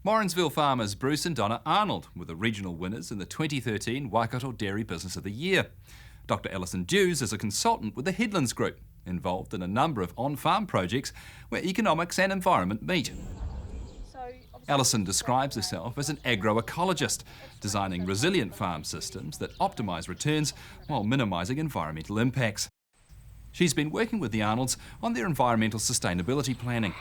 Morrinsville farmers Bruce and Donna Arnold were the regional winners in the 2013 Waikato Dairy Business of the Year. Dr. Alison Dewes is a consultant with the Headlands Group, involved in a number of on-farm projects where economics and environment meet. Alison describes herself as an agroecologist, designing resilient farm systems that optimise returns while minimising environmental impacts. She's been working with the Arnolds on their environmental sustainability planning.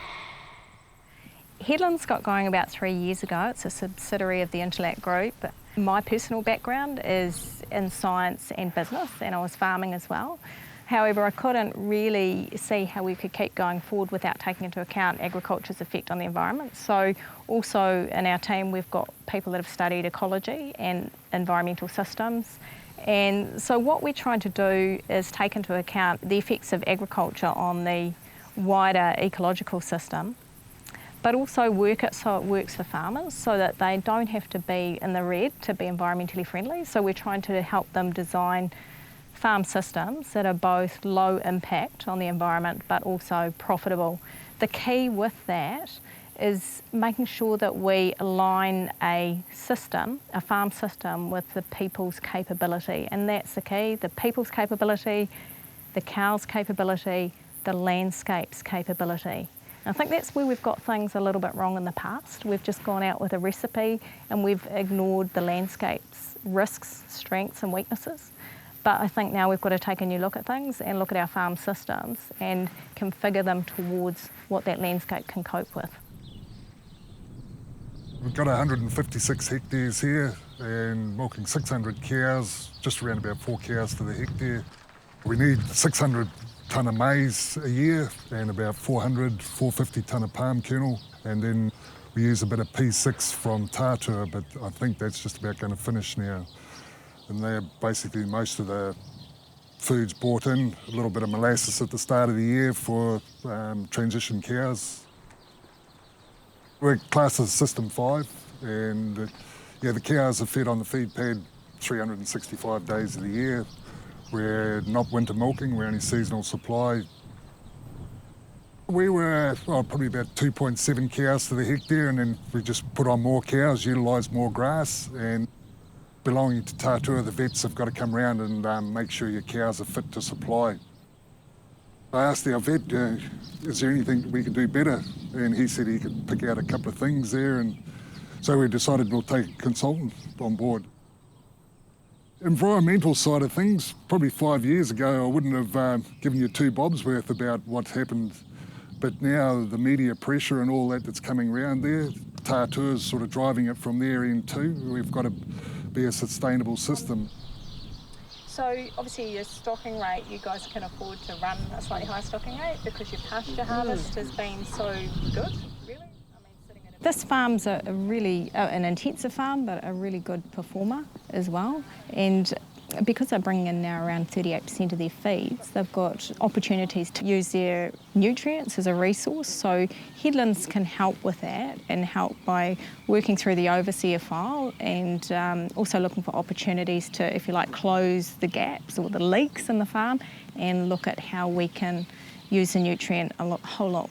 Headlands got going about 3 years ago. It's a subsidiary of the Intellect Group. My personal background is in science and business, and I was farming as well. However, I couldn't really see how we could keep going forward without taking into account agriculture's effect on the environment. So also in our team, we've got people that have studied ecology and environmental systems. And so what we're trying to do is take into account the effects of agriculture on the wider ecological system, but also work it so it works for farmers so that they don't have to be in the red to be environmentally friendly. So we're trying to help them design farm systems that are both low impact on the environment but also profitable. The key with that is making sure that we align a system, a farm system, with the people's capability, and that's the key, the people's capability, the cows' capability, the landscape's capability. I think that's where we've got things a little bit wrong in the past. We've just gone out with a recipe and we've ignored the landscape's risks, strengths and weaknesses. But I think now we've got to take a new look at things and look at our farm systems and configure them towards what that landscape can cope with. We've got 156 hectares here and milking 600 cows, just around about 4 cows to the hectare. We need 600 tonne of maize a year and about 450 tonne of palm kernel, and then we use a bit of P6 from Tatua, but I think that's just about going to finish now. And they're basically most of the foods brought in, a little bit of molasses at the start of the year for transition cows. We're classed as System 5, and the cows are fed on the feed pad 365 days of the year. We're not winter milking, we're only seasonal supply. We were probably about 2.7 cows to the hectare, and then we just put on more cows, utilised more grass, and belonging to Tatua, the vets have got to come round and make sure your cows are fit to supply. I asked our vet, is there anything we can do better? And he said he could pick out a couple of things there, and so we decided we'll take a consultant on board. Environmental side of things, probably 5 years ago I wouldn't have given you 2 bobs worth about what's happened, but now the media pressure and all that's coming around there, Tatua's sort of driving it from their end too. We've got to be a sustainable system. So obviously your stocking rate, you guys can afford to run a slightly higher stocking rate because your pasture harvest has been so good, really? This farm's a really, an intensive farm, but a really good performer as well. And because they're bringing in now around 38% of their feeds, they've got opportunities to use their nutrients as a resource. So Headlands can help with that and help by working through the overseer file and also looking for opportunities to, if you like, close the gaps or the leaks in the farm and look at how we can use the nutrient a whole lot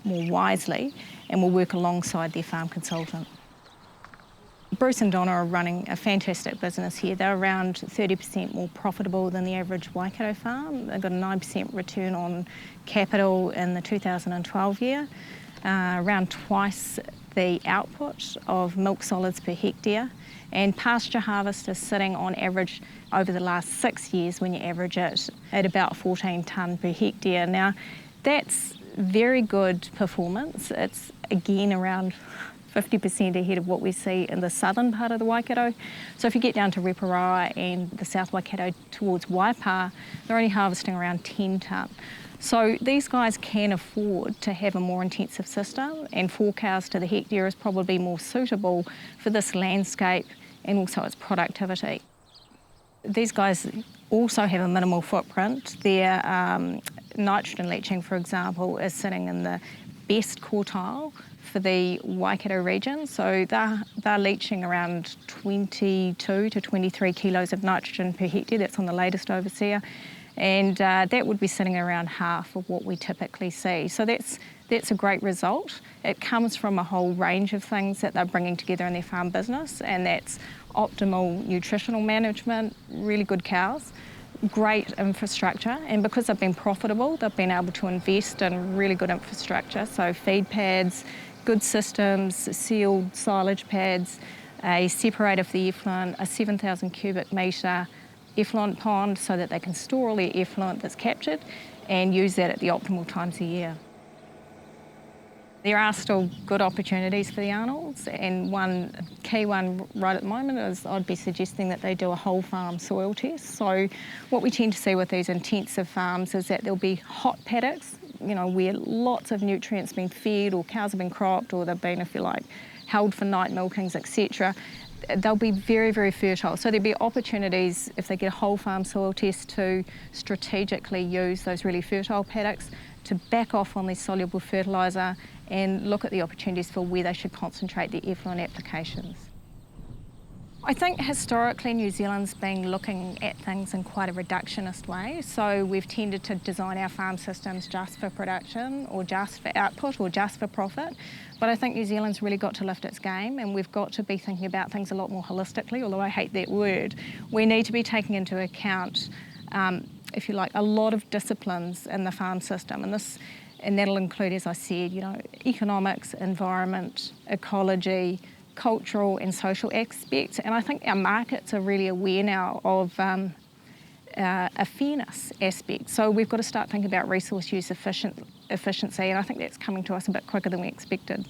more wisely, and we'll work alongside their farm consultant. Bruce and Donna are running a fantastic business here. They're around 30% more profitable than the average Waikato farm. They've got a 9% return on capital in the 2012 year, around twice the output of milk solids per hectare, and pasture harvest is sitting on average over the last 6 years when you average it at about 14 tonne per hectare. Now that's very good performance. It's again around 50% ahead of what we see in the southern part of the Waikato. So if you get down to Reparawa and the South Waikato towards Waipa, they're only harvesting around 10 tonne. So these guys can afford to have a more intensive system, and 4 cows to the hectare is probably more suitable for this landscape and also its productivity. These guys also have a minimal footprint. Their nitrogen leaching, for example, is sitting in the best quartile for the Waikato region. So they're leaching around 22 to 23 kilos of nitrogen per hectare. That's on the latest overseer. And that would be sitting around half of what we typically see. So that's that's a great result. It comes from a whole range of things that they're bringing together in their farm business, and that's optimal nutritional management, really good cows, great infrastructure, and because they've been profitable, they've been able to invest in really good infrastructure, so feed pads, good systems, sealed silage pads, a separator for the effluent, a 7,000 cubic metre effluent pond so that they can store all their effluent that's captured and use that at the optimal times of year. There are still good opportunities for the Arnolds, and one key one right at the moment is I'd be suggesting that they do a whole farm soil test. So what we tend to see with these intensive farms is that there'll be hot paddocks, you know, where lots of nutrients been fed, or cows have been cropped, or they've been, if you like, held for night milkings, etc. They'll be very, very fertile. So there'll be opportunities, if they get a whole farm soil test, to strategically use those really fertile paddocks to back off on their soluble fertiliser and look at the opportunities for where they should concentrate their effluent applications. I think historically New Zealand's been looking at things in quite a reductionist way, so we've tended to design our farm systems just for production or just for output or just for profit. But I think New Zealand's really got to lift its game, and we've got to be thinking about things a lot more holistically, although I hate that word. We need to be taking into account, if you like, a lot of disciplines in the farm system, and that'll include, as I said, you know, economics, environment, ecology, cultural and social aspects. And I think our markets are really aware now of a fairness aspect. So we've got to start thinking about resource use efficiency, and I think that's coming to us a bit quicker than we expected.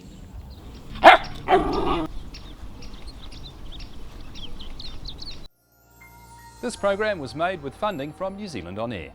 This program was made with funding from New Zealand On Air.